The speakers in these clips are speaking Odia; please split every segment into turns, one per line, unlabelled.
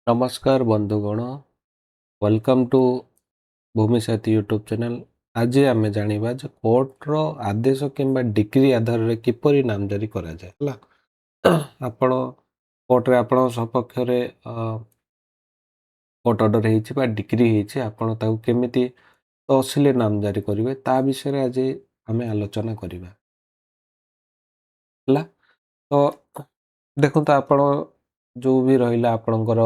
नमस्कार बंधुगण, वेलकम टू भूमि साथी यूट्यूब चैनल। आज आम जाना कोर्टर आदेश किंबा डिग्री आधार रे किपरि नामजारी करा जाए आपण कोर्ट रे आपण सपक्ष रे कोर्ट ऑर्डर हेछि बा डिग्री हेछि आपण ताऊ केमिति तहसील नामजारी करिवे ता विषय रे आज आमे आलोचना करिवा हला। तो देखो तो आपण जो भी रहिला आपणकर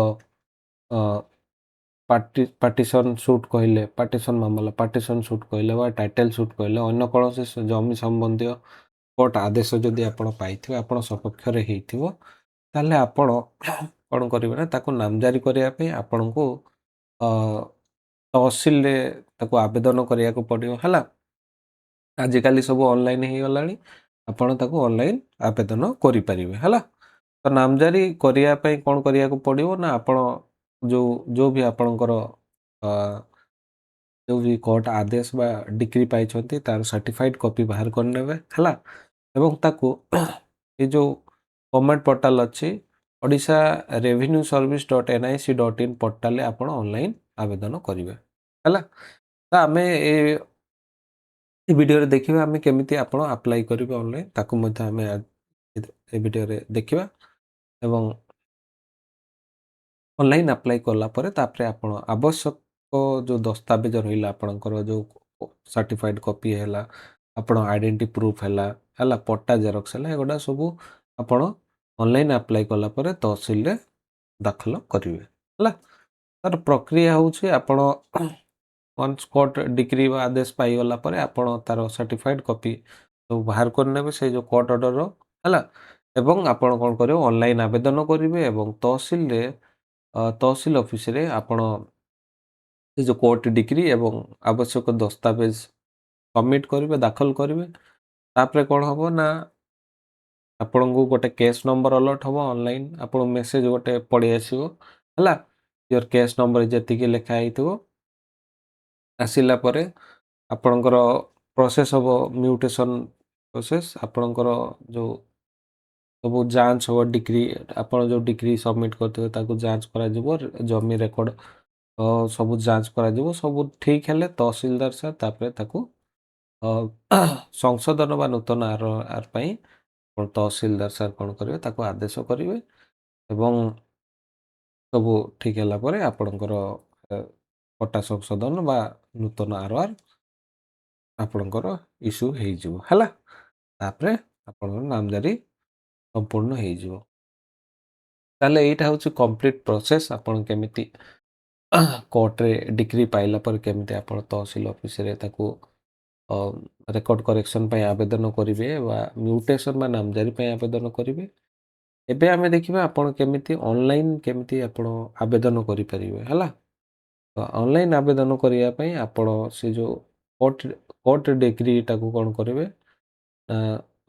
पार्टीशन सुट कहले पार्टीशन मामला पार्टीशन सुट कहले बा टाइटल सुट कहले अन्य कौन जमी संबंधी कोर्ट आदेश जदि आपण पाइथिबे आपण सपक्ष रे हेइथिबो ताले आपण कोन करिवे ना ताको नामजारी करिया पे आपनको तहसील रे ताको आवेदन करिया को पड़ियो हला। आजिकाली सब ऑनलाइन ही गलानी आपण ताको ऑनलाइन आवेदन करि परिबे हला। तो नामजारी करिया पे कोन करिया को पड़ियो ना आपण जो भी आपणकर जो भी कोर्ट आदेश बा डिग्री पाई तार सर्टिफाइड कॉपी बाहर करने है एवं ताकू ये जो गवर्नमेंट पोर्टाल अच्छी Odisha revenue service .nic.in portal आप ऑनलाइन आवेदन करेंगे है। तो आम ये वीडियो देखिए आम केमी आप अप्लाई करेंगे ऑनलाइन ताकू आम वीडियो देखा एवं ऑनलाइन अप्लाई कला आप आवश्यक जो दस्तावेज रहा आपणकर जो सर्टिफाइड कॉपी है आपण आइडेंटिटी प्रूफ है पट्टा जेरक्स है एगुड़ा सब आपण ऑनलाइन अप्लाई कला तहसील रे दाखल करेंगे है। तार प्रक्रिया हूँ आपण वंस कोर्ट डिग्री आदेश पाईगला आपण तार सर्टिफाइड कॉपी सब बाहर करने से जो कोर्ट ऑर्डर है एवं आपण कौन कर ऑनलाइन आवेदन करेंगे एवं तहसील रे तहसील ऑफिस रे आपण जो कोर्ट डिग्री एवं आवश्यक दस्तावेज सबमिट करेंगे दाखल करेंगे तापर कौन हम ना आपण को गोटे केस नंबर अलर्ट हम ऑनलाइन आपण मेसेज गोटे पड़े आसो है योर केस नंबर जी लिखाई आसला आपणकर प्रोसेस हम म्यूटेशन प्रोसेस आपणकर जो सब जांच हो डिग्री आपण जो डिग्री सबमिट करते जांच करा जमी रेकर्ड सब जांच करा सब ठीक है तहसीलदार सर तापर ताकू संशोधन बा नूतन आर पाई तहसीलदार सर कौन करेंगे ताकू आदेश करेंगे एवं सब ठीक है आपणकर पट्टा संशोधन बा नूतन आर आपणकर इश्यू हो है तापर आपणकर नामजारी संपूर्ण हो ताले एटा हूँ कंप्लीट प्रोसेस आपण केमिति कोर्ट रे डिग्री पाइला पर केमिति आपण तहसील ऑफिस रे ताकू रेकॉर्ड करेक्शन पे आवेदन करेंगे म्यूटेशन बा नामजारी पे आवेदन करेंगे एबे आमे देखिबा आपण केमिति ऑनलाइन केमिति आपण आवेदन करि परिबे हला। तो ऑनलाइन आवेदन करिया पई आपण से जो कोर्ट डिग्री ताकू कोन करेंगे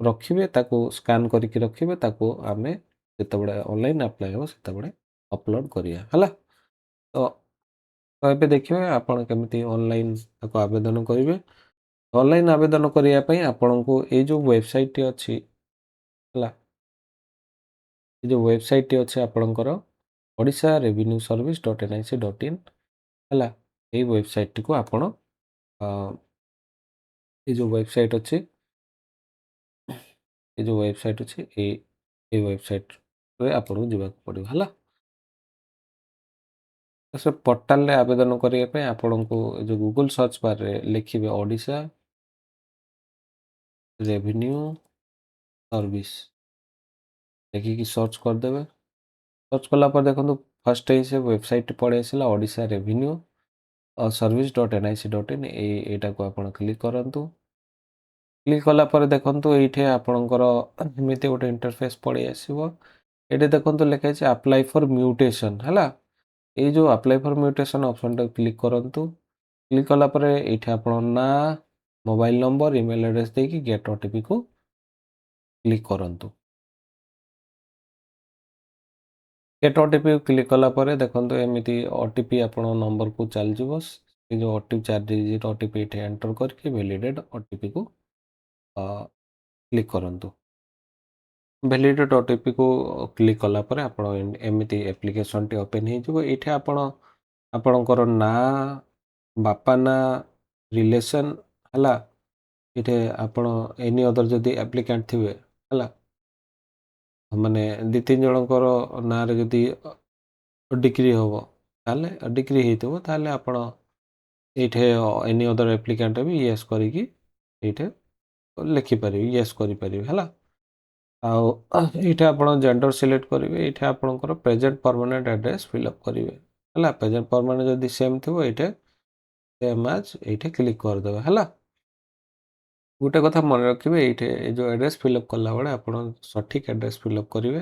रखिबे ताकू स्कैन करके रखिबे ताकू आमे जेतबडे ऑनलाइन अप्लाई हो सेतबडे अपलोड करिया हला। तो एबे देखिबे आपण केमिति ऑनलाइन ताकू आवेदन करिवे ऑनलाइन आवेदन करिया पई आपनको ए जो वेबसाइट अछि हला ये जो वेबसाइट अच्छे आपणकर ओडिशा रेवेन्यू सर्विस .nic.in है ये वेबसाइट को आपण ये जो वेबसाइट अच्छे ये जो वेबसाइट अच्छे ये वेबसाइट रे आपको जीवाक पड़ो है। से पोर्टाल रे आवेदन करिया पे आपनको जो गूगल सर्च बार रे लिखिबे ओडिशा रेवेन्यू सर्विस लिखिकी सर्च करदेवे। सर्च कला पर देखो फर्स्ट ही से वेबसाइट पड़े आसला ओडिशा रेवेन्यू सर्विस .nic.in एटा को आपण क्लिक करंतु। क्लिक कला पर देखंतु एठे आपणकर एमिति गोटे इंटरफेस पड़े आसीबो एठे देखंतु लिखा है अप्लाई फॉर म्यूटेशन हला ये जो अप्लाई फॉर म्यूटेशन ऑप्शन टा क्लिक करंतु। क्लिक कला पर एठे आपण ना मोबाइल नंबर ईमेल एड्रेस देकी गेट ओटीपी को क्लिक करंतु। गेट ओटीपी क्लिक कला पर देखंतु एमिति ओटीपी आपण नंबर को चल जिवो ये जो ओटीपी 4 डिजिट ओटीपी एठे एंटर करके वैलिडेट ओटीपी को क्लिक करंतु। ଭ୍ୟାଲିଡେଟ୍ ଓଟିପିକୁ କ୍ଲିକ୍ କଲା ପରେ ଆପଣ ଏମିତି ଆପ୍ଲିକେସନ୍ଟି ଓପେନ୍ ହେଇଯିବ। ଏଇଠି ଆପଣ ଆପଣଙ୍କର ନାଁ, ବାପା ନାଁ, ରିଲେସନ୍ ହେଲା, ଏଇଠି ଆପଣ ଏନି ଅଦର୍ ଯଦି ଆପ୍ଲିକାଣ୍ଟ ଥିବେ ହେଲା, ମାନେ 2-3 ଜଣଙ୍କର ନାଁରେ ଯଦି ଡିକ୍ରି ହେବ ତାହେଲେ ଡିକ୍ରି ହେଇଥିବ ତାହେଲେ ଆପଣ ଏଇଠି ଏନି ଅଦର୍ ଆପ୍ଲିକାଣ୍ଟ ବି ୟେସ୍ କରିକି ଏଇଠି ଲେଖିପାରିବେ, ୟେସ୍ କରିପାରିବେ ହେଲା। ଆଉ ଏଇଠି ଆପଣ ଜେଣ୍ଡର ସିଲେକ୍ଟ କରିବେ, ଏଇଠି ଆପଣଙ୍କର ପ୍ରେଜେଣ୍ଟ ପରମାନେଣ୍ଟ ଆଡ୍ରେସ୍ ଫିଲ୍ଅପ୍ କରିବେ ହେଲା। ପ୍ରେଜେଣ୍ଟ ପରମାନେଣ୍ଟ ଯଦି ସେମ୍ ଥିବ ଏଇଠି ସେମ୍ ଆଜ୍ ଏଇଠି କ୍ଲିକ୍ କରିଦେବେ ହେଲା। ଗୋଟେ କଥା ମନେ ରଖିବେ, ଏଇଠି ଏ ଯେଉଁ ଆଡ୍ରେସ୍ ଫିଲ୍ଅପ୍ କଲାବେଳେ ଆପଣ ସଠିକ୍ ଆଡ୍ରେସ୍ ଫିଲ୍ଅପ୍ କରିବେ।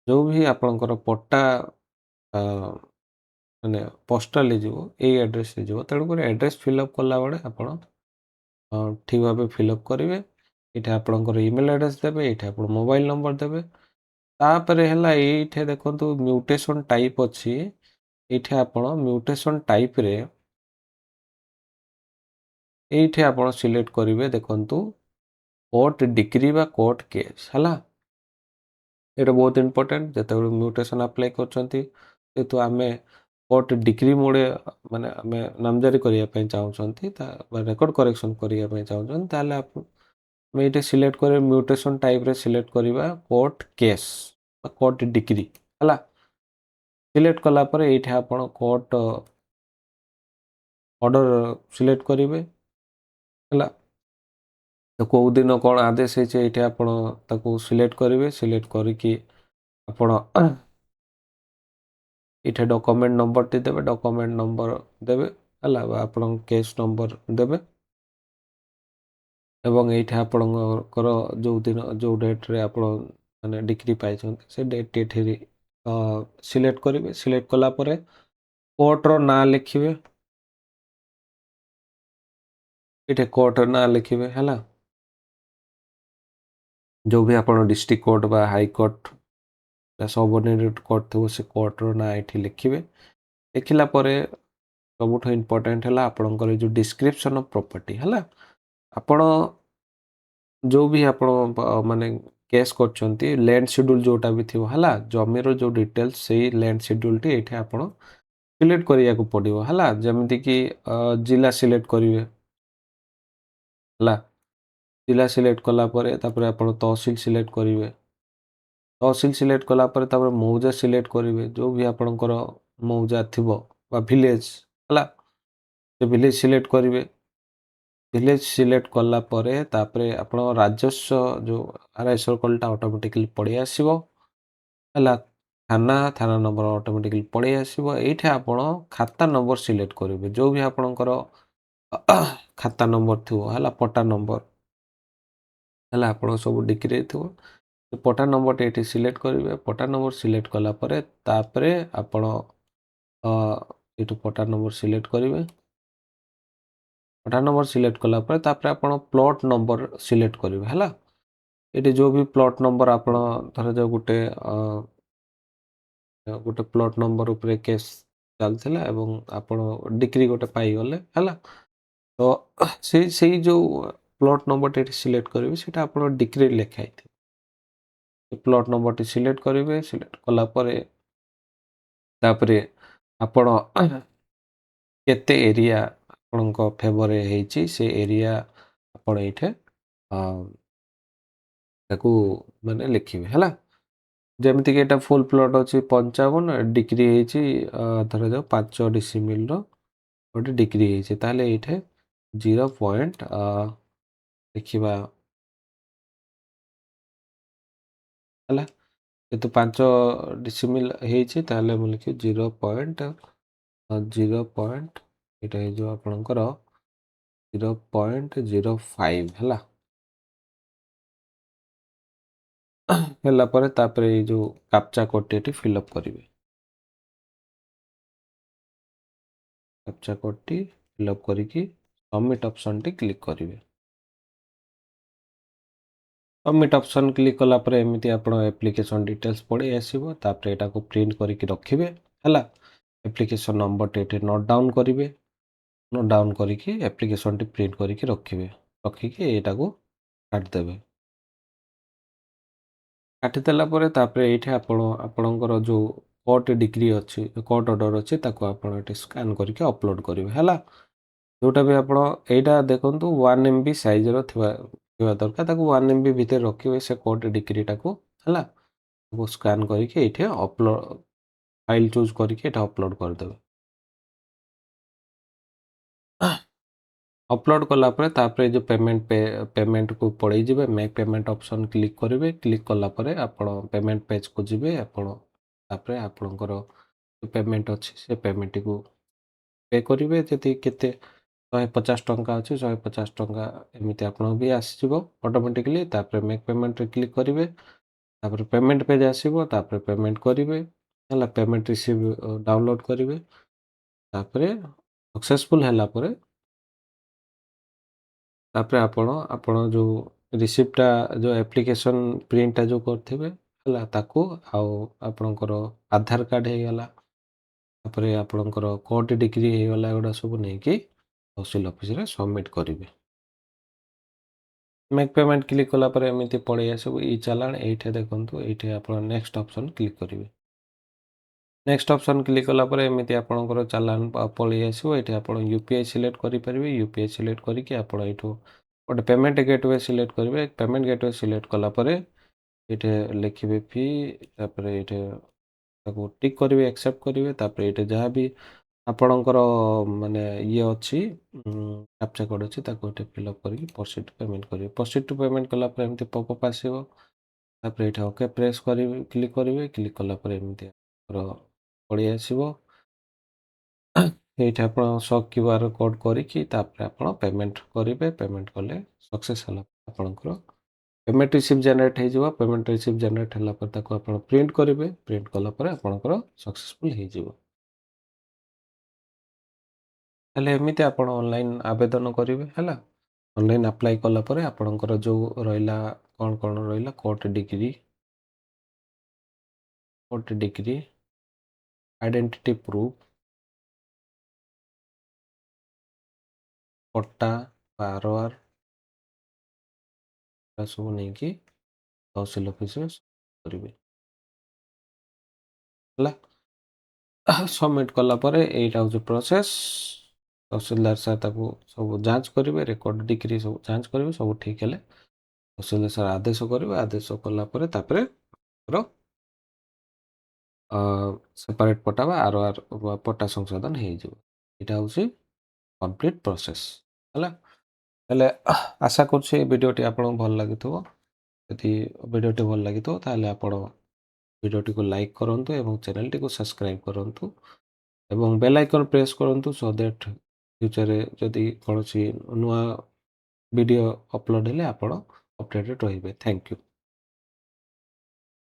ଯେଉଁ ବି ଆପଣଙ୍କର ପଟ୍ଟା ମାନେ ପୋଷ୍ଟାଲରେ ଯିବ ଏଇ ଆଡ୍ରେସ୍ରେ ଯିବ, ତେଣୁକରି ଆଡ୍ରେସ୍ ଫିଲ୍ଅପ୍ କଲାବେଳେ ଆପଣ ଠିକ୍ ଭାବେ ଫିଲ୍ଅପ୍ କରିବେ। ଏଇଠି ଆପଣଙ୍କର ଇମେଲ୍ ଆଡ୍ରେସ୍ ଦେବେ, ଏଇଠି ଆପଣ ମୋବାଇଲ୍ ନମ୍ବର ଦେବେ। ତାପରେ ହେଲା ଏଇଠି ଦେଖନ୍ତୁ ମ୍ୟୁଟେସନ୍ ଟାଇପ୍ ଅଛି, ଏଇଠି ଆପଣ ମ୍ୟୁଟେସନ୍ ଟାଇପ୍ରେ ଏଇଠି ଆପଣ ସିଲେକ୍ଟ କରିବେ, ଦେଖନ୍ତୁ କୋର୍ଟ ଡିକ୍ରି ବା କୋର୍ଟ କେସ୍ ହେଲା। ଏଇଟା ବହୁତ ଇମ୍ପୋର୍ଟାଣ୍ଟ, ଯେତେବେଳେ ମ୍ୟୁଟେସନ୍ ଆପ୍ଲାଏ କରୁଛନ୍ତି, ଯେହେତୁ ଆମେ କୋର୍ଟ ଡିକ୍ରି ମୋଡ଼େ ମାନେ ଆମେ ନାମଜାରି କରିବା ପାଇଁ ଚାହୁଁଛନ୍ତି ବା ରେକର୍ଡ଼ କରେକ୍ସନ୍ କରିବା ପାଇଁ ଚାହୁଁଛନ୍ତି, ତାହେଲେ ଆମେ ଏଇଠି ସିଲେକ୍ଟ କରିବା ମ୍ୟୁଟେସନ୍ ଟାଇପ୍ରେ ସିଲେକ୍ଟ କରିବା କୋର୍ଟ କେସ୍ ବା କୋର୍ଟ ଡିକ୍ରି ହେଲା। ସିଲେକ୍ଟ କଲା ପରେ ଏଇଠି ଆପଣ କୋର୍ଟ ଅର୍ଡ଼ର ସିଲେକ୍ଟ କରିବେ ହେଲା। ତ କେଉଁ ଦିନ କ'ଣ ଆଦେଶ ହେଇଛି ଏଇଠି ଆପଣ ତାକୁ ସିଲେକ୍ଟ କରିବେ। ସିଲେକ୍ଟ କରିକି ଆପଣ ଏଇଠି ଡକୁମେଣ୍ଟ ନମ୍ବରଟି ଦେବେ, ଡକୁମେଣ୍ଟ ନମ୍ବର ଦେବେ ହେଲା, ବା ଆପଣଙ୍କ କେସ୍ ନମ୍ବର ଦେବେ। ଏବଂ ଏଇଠି ଆପଣଙ୍କର ଯେଉଁ ଦିନ ଯେଉଁ ଡେଟ୍ରେ ଆପଣ ମାନେ ଡିଗ୍ରୀ ପାଇଛନ୍ତି ସେ ଡେଟ୍ଟି ଏଠି ସିଲେକ୍ଟ କରିବେ। ସିଲେକ୍ଟ କଲା ପରେ କୋର୍ଟର ନାଁ ଲେଖିବେ, ଏଇଠି କୋର୍ଟର ନାଁ ଲେଖିବେ ହେଲା। ଯେଉଁ ବି ଆପଣ ଡିଷ୍ଟ୍ରିକ୍ଟ କୋର୍ଟ ବା ହାଇକୋର୍ଟ ସବଅର୍ଡିନେଟ୍ କୋର୍ଟ ଥିବ ସେ କୋର୍ଟର ନାଁ ଏଠି ଲେଖିବେ। ଲେଖିଲା ପରେ ସବୁଠୁ ଇମ୍ପୋର୍ଟାଣ୍ଟ ହେଲା ଆପଣଙ୍କର ଯେଉଁ ଡିସ୍କ୍ରିପସନ୍ ଅଫ୍ ପ୍ରପର୍ଟି ହେଲା। ଆପଣ ଯେଉଁ ବି ଆପଣ ମାନେ କେସ୍ କରୁଛନ୍ତି, ଲ୍ୟାଣ୍ଡ ସିଡ୍ୟୁଲ୍ ଯେଉଁଟା ବି ଥିବ ହେଲା, ଜମିର ଯେଉଁ ଡିଟେଲ୍ସ ସେଇ ଲ୍ୟାଣ୍ଡ ସିଡ୍ୟୁଲ୍ଟି ଏଇଠି ଆପଣ ସିଲେକ୍ଟ କରିବାକୁ ପଡ଼ିବ ହେଲା। ଯେମିତିକି ଜିଲ୍ଲା ସିଲେକ୍ଟ କରିବେ ହେଲା। ଜିଲ୍ଲା ସିଲେକ୍ଟ କଲା ପରେ ତାପରେ ଆପଣ ତହସିଲ ସିଲେକ୍ଟ କରିବେ। ତହସିଲ ସିଲେକ୍ଟ କଲା ପରେ ତାପରେ ମୌଜା ସିଲେକ୍ଟ କରିବେ, ଯେଉଁ ବି ଆପଣଙ୍କର ମୌଜା ଥିବ ବା ଭିଲେଜ୍ ହେଲା, ସେ ଭିଲେଜ୍ ସିଲେକ୍ଟ କରିବେ। ଭିଲେଜ୍ ସିଲେକ୍ଟ କଲା ପରେ ତାପରେ ଆପଣ ରାଜସ୍ୱ ଯେଉଁ ଆର୍ଆଇ ସର୍କଲ୍ଟା ଅଟୋମେଟିକାଲି ପଳେଇ ଆସିବ ହେଲା। ଥାନା ନମ୍ବର ଅଟୋମେଟିକାଲି ପଳେଇ ଆସିବ। ଏଇଠି ଆପଣ ଖାତା ନମ୍ବର ସିଲେକ୍ଟ କରିବେ, ଯେଉଁ ବି ଆପଣଙ୍କର ଖାତା ନମ୍ବର ଥିବ ହେଲା, ପଟ୍ଟା ନମ୍ବର ହେଲା, ଆପଣ ସବୁ ଡିକ୍ରି ଥିବ। ପଟ୍ଟା ନମ୍ବରଟି ଏଠି ସିଲେକ୍ଟ କରିବେ। ପଟ୍ଟା ନମ୍ବର ସିଲେକ୍ଟ କଲା ପରେ ତାପରେ ଆପଣ ଏଇଠୁ ପଟ୍ଟା ନମ୍ବର ସିଲେକ୍ଟ କରିବେ। ପଟ୍ଟା ନମ୍ବର ସିଲେକ୍ଟ କଲା ପରେ ତାପରେ ଆପଣ ପ୍ଲଟ୍ ନମ୍ବର ସିଲେକ୍ଟ କରିବେ ହେଲା। ଏଠି ଯେଉଁ ବି ପ୍ଲଟ୍ ନମ୍ବର ଆପଣ ଧରାଯାଉ ଗୋଟେ ପ୍ଲଟ୍ ନମ୍ବର ଉପରେ କେସ୍ ଚାଲିଥିଲା ଏବଂ ଆପଣ ଡିକ୍ରି ଗୋଟେ ପାଇଗଲେ ହେଲା, ତ ସେଇ ଯେଉଁ ପ୍ଲଟ୍ ନମ୍ବରଟି ଏଠି ସିଲେକ୍ଟ କରିବେ ସେଇଟା ଆପଣ ଡିକ୍ରିରେ ଲେଖା ହେଇଥିବ। ପ୍ଲଟ୍ ନମ୍ବରଟି ସିଲେକ୍ଟ କରିବେ। ସିଲେକ୍ଟ କଲା ପରେ ତାପରେ ଆପଣ କେତେ ଏରିଆ ଆପଣଙ୍କ ଫେଭରରେ ହେଇଛି ସେ ଏରିଆ ଆପଣ ଏଇଠି ତାକୁ ମାନେ ଲେଖିବେ ହେଲା। ଯେମିତିକି ଏଇଟା ଫୁଲ୍ ପ୍ଲଟ୍ ଅଛି 55, ଡିକ୍ରି ହେଇଛି ଧରାଯାଉ 5 ଡିସିମିଲ୍ର ଗୋଟେ ଡିକ୍ରି ହେଇଛି, ତାହେଲେ ଏଇଠି 0. ଦେଖିବା ହେଲା। ଯେହେତୁ 5 ଡିସିମିଲ୍ ହେଇଛି ତାହେଲେ ମୁଁ ଲେଖିବି 0.0. ଏଇଟା ହେଇଯିବ ଆପଣଙ୍କର 0.05 ହେଲା। ହେଲା ପରେ ତାପରେ ଏଇ ଯେଉଁ କାପ୍ଚା କୋଡ଼୍ଟି ଏଠି ଫିଲ୍ଅପ୍ କରିବେ। କାପ୍ଚା କୋଡ଼୍ଟି ଫିଲ୍ଅପ୍ କରିକି ସବମିଟ୍ ଅପସନ୍ଟି କ୍ଲିକ୍ କରିବେ। ସବମିଟ୍ ଅପସନ୍ କ୍ଲିକ୍ କଲା ପରେ ଏମିତି ଆପଣ ଆପ୍ଲିକେସନ୍ ଡିଟେଲ୍ସ ପଳେଇ ଆସିବ। ତାପରେ ଏଟାକୁ ପ୍ରିଣ୍ଟ କରିକି ରଖିବେ ହେଲା। ଆପ୍ଲିକେସନ୍ ନମ୍ବରଟି ଏଠି ନୋଟ୍ ଡାଉନ୍ କରିବେ। ନୋଟ୍ ଡାଉନ୍ କରିକି ଆପ୍ଲିକେସନ୍ଟି ପ୍ରିଣ୍ଟ କରିକି ରଖିବେ। ରଖିକି ଏଇଟାକୁ କାଟିଦେବେ। କାଟିଦେଲା ପରେ ତାପରେ ଏଇଠି ଆପଣଙ୍କର ଯୋଉ କୋର୍ଟ ଡିଗ୍ରୀ ଅଛି, କୋର୍ଟ ଅର୍ଡର ଅଛି ତାକୁ ଆପଣ ଏଠି ସ୍କାନ୍ କରିକି ଅପଲୋଡ୍ କରିବେ ହେଲା। ଯୋଉଟା ବି ଆପଣ ଏଇଟା ଦେଖନ୍ତୁ 1 MB ସାଇଜର ଥିବା ଦରକାର। ତାକୁ 1 MB ଭିତରେ ରଖିବେ ସେ କୋର୍ଟ ଡିଗ୍ରୀଟାକୁ ହେଲା। ତାକୁ ସ୍କାନ୍ କରିକି ଏଇଠି ଫାଇଲ୍ ଚୁଜ୍ କରିକି ଏଇଟା ଅପଲୋଡ୍ କରିଦେବେ। ଅପଲୋଡ୍ କଲା ପରେ ତାପରେ ଏ ଯୋଉ ପେମେଣ୍ଟକୁ ପଳେଇଯିବେ। ମେକ୍ ପେମେଣ୍ଟ ଅପସନ୍ କ୍ଲିକ୍ କରିବେ। କ୍ଲିକ୍ କଲା ପରେ ଆପଣ ପେମେଣ୍ଟ ପେଜକୁ ଯିବେ। ତାପରେ ଆପଣଙ୍କର ଯୋଉ ପେମେଣ୍ଟ ଅଛି ସେ ପେମେଣ୍ଟଟିକୁ ପେ କରିବେ। ଯଦି କେତେ 150 ଟଙ୍କା ଅଛି 150 ଟଙ୍କା ଏମିତି ଆପଣଙ୍କୁ ବି ଆସିଯିବ ଅଟୋମେଟିକଲି। ତାପରେ ମେକ୍ ପେମେଣ୍ଟରେ କ୍ଲିକ୍ କରିବେ। ତାପରେ ପେମେଣ୍ଟ ପେଜ୍ ଆସିବ। ତାପରେ ପେମେଣ୍ଟ କରିବେ ହେଲା। ପେମେଣ୍ଟ ରିସିଭ୍ ଡାଉନଲୋଡ୍ କରିବେ। ତାପରେ ସକ୍ସେସଫୁଲ୍ ହେଲା ପରେ ତାପରେ ଆପଣ ଯୋଉ ରିସିପ୍ଟଟା ଯୋଉ ଆପ୍ଲିକେସନ୍ ପ୍ରିଣ୍ଟଟା ଯୋଉ କରିଥିବେ ହେଲା ତାକୁ ଆଉ ଆପଣଙ୍କର ଆଧାର କାର୍ଡ଼ ହେଇଗଲା। ତାପରେ ଆପଣଙ୍କର କୋର୍ଟ ଡିଗ୍ରୀ ହେଇଗଲା। ଏଗୁଡ଼ା ସବୁ ନେଇକି ତହସିଲ ଅଫିସରେ ସବମିଟ୍ କରିବେ। ମେକ୍ ପେମେଣ୍ଟ କ୍ଲିକ୍ କଲା ପରେ ଏମିତି ପଳେଇ ଆସିବ ଇ ଚାଲାଣ। ଏଇଠି ଦେଖନ୍ତୁ ଏଇଠି ଆପଣ ନେକ୍ସଟ ଅପସନ୍ କ୍ଲିକ୍ କରିବେ। ନେକ୍ସଟ ଅପସନ୍ କ୍ଲିକ୍ କଲା ପରେ ଏମିତି ଆପଣଙ୍କର ଚାଲାଣ ପଳେଇ ଆସିବ। ଏଠି ଆପଣ UPI ସିଲେକ୍ଟ କରିପାରିବେ। UPI ସିଲେକ୍ଟ କରିକି ଆପଣ ଏଇଠୁ ଗୋଟେ ପେମେଣ୍ଟ ଗେଟୱେ ସିଲେକ୍ଟ କରିବେ। ପେମେଣ୍ଟ ଗେଟୱେ ସିଲେକ୍ଟ କଲା ପରେ ଏଇଠି ଲେଖିବେ ଫି। ତାପରେ ଏଇଠି ତାକୁ ଟିକ୍ କରିବେ, ଆକ୍ସେପ୍ଟ କରିବେ। ତାପରେ ଏଇଠି ଯାହା ବି ଆପଣଙ୍କର ମାନେ ଇଏ ଅଛି କ୍ୟାପଚା କୋଡ୍ ଅଛି ତାକୁ ଏଠି ଫିଲ୍ଅପ୍ କରିକି ପ୍ରୋସିଡ୍ ଟୁ ପେମେଣ୍ଟ କରିବେ। ପ୍ରୋସିଡ୍ ଟୁ ପେମେଣ୍ଟ କଲା ପରେ ଏମିତି ପପଅପ୍ ଆସିବ। ତାପରେ ଏଇଠି ଓକେ ପ୍ରେସ୍ କରିବେ, କ୍ଲିକ୍ କରିବେ। କ୍ଲିକ୍ କଲା ପରେ ଏମିତି ପଳେଇ ଆସିବ। ଏଇଠି ଆପଣ QR କୋଡ୍ କରିକି ତାପରେ ଆପଣ ପେମେଣ୍ଟ କରିବେ। ପେମେଣ୍ଟ କଲେ ସକ୍ସେସ୍ ହେଲା ଆପଣଙ୍କର ପେମେଣ୍ଟ ରିସିପ୍ଟ ଜେନେରେଟ୍ ହେଇଯିବ। ପେମେଣ୍ଟ ରିସିପ୍ଟ ଜେନେରେଟ୍ ହେଲା ପରେ ତାକୁ ଆପଣ ପ୍ରିଣ୍ଟ କରିବେ। ପ୍ରିଣ୍ଟ କଲା ପରେ ଆପଣଙ୍କର ସକ୍ସେସଫୁଲ୍ ହେଇଯିବ। ହେଲେ ଏମିତି ଆପଣ ଅନଲାଇନ୍ ଆବେଦନ କରିବେ ହେଲା। ଅନଲାଇନ୍ ଆପ୍ଲାଏ କଲା ପରେ ଆପଣଙ୍କର ଯୋଉ ରହିଲା କ'ଣ ରହିଲା କୋର୍ଟ ଡିଗ୍ରୀ, ଆଇଡେଣ୍ଟିଟି ପ୍ରୁଫ୍, ପଟ୍ଟା ବା RR ସବୁ ନେଇକି ତହସିଲ ଅଫିସରେ କରିବେ ହେଲା। ସବମିଟ୍ କଲା ପରେ ଏଇଟା ହେଉଛି ପ୍ରୋସେସ୍। ତହସିଲଦାର ସାର୍ ତାକୁ ସବୁ ଯାଞ୍ଚ କରିବେ। ରେକର୍ଡ ଡିଗ୍ରୀ ସବୁ ଯାଞ୍ଚ କରିବେ। ସବୁ ଠିକ୍ ହେଲେ ତହସିଲଦାର ସାର୍ ଆଦେଶ କରିବେ। ଆଦେଶ କଲା ପରେ ତାପରେ ସେପାରେଟ୍ ପଟ୍ଟା ବା RR ପଟ୍ଟା ସଂଶୋଧନ ହେଇଯିବ। ଏଇଟା ହେଉଛି କମ୍ପ୍ଲିଟ୍ ପ୍ରୋସେସ୍ ହେଲା। ହେଲେ ଆଶା କରୁଛି ଏ ଭିଡ଼ିଓଟି ଆପଣଙ୍କୁ ଭଲ ଲାଗିଥିବ। ଯଦି ଭିଡ଼ିଓଟି ଭଲ ଲାଗିଥିବ ତାହେଲେ ଆପଣ ଭିଡ଼ିଓଟିକୁ ଲାଇକ୍ କରନ୍ତୁ ଏବଂ ଚ୍ୟାନେଲଟିକୁ ସବସ୍କ୍ରାଇବ୍ କରନ୍ତୁ ଏବଂ ବେଲ୍ ଆଇକନ୍ ପ୍ରେସ୍ କରନ୍ତୁ ସୋ ଦ୍ୟାଟ୍ ଫ୍ୟୁଚରରେ ଯଦି କୌଣସି ନୂଆ ଭିଡ଼ିଓ ଅପଲୋଡ଼ ହେଲେ ଆପଣ ଅପଡ଼େଟେଡ଼ ରହିବେ। Thank you.